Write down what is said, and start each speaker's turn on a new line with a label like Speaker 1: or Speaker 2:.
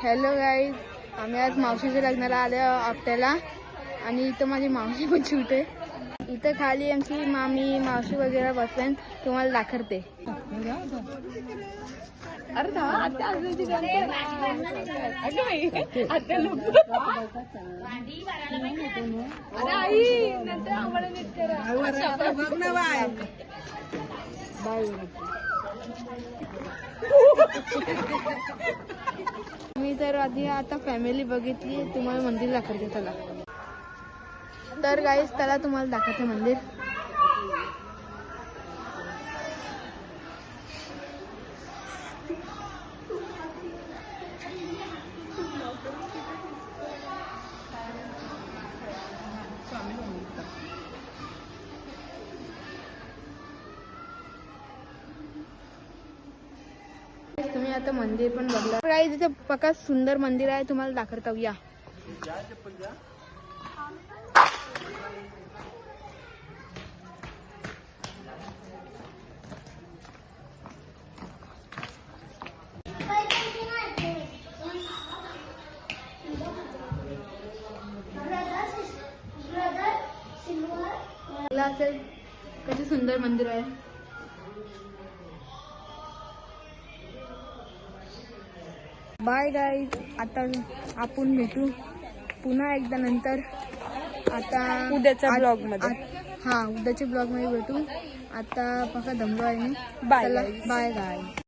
Speaker 1: Hello guys, आम्ही आज मावशीच्या लग्नाला आलो आपट्याला आणि इथं माझी मावशी पण शूट आहे। इथं खाली आमची मामी मावशी वगैरे बसल्या, तुम्हाला दाखवते। मी तर आधी आता फॅमिली बघितली, तुम्हाला मंदिर दाखवते चला। तर गाईस चला तुम्हाला दाखवते मंदिर। तुम्ही आता मंदिर पण बघला गाईस, इथे पक्का सुंदर मंदिर आहे, तुम्हाला दाखवतो या। असेल किती सुंदर मंदिर आहे। बाय गाईज, आता आपण भेटू पुन्हा एकदा नंतर, आता
Speaker 2: उद्याच्या ब्लॉग मध्ये।
Speaker 1: हा, उद्याच्या ब्लॉग मध्ये भेटू। आता पक्का दमलो आहे मी। Bye guys.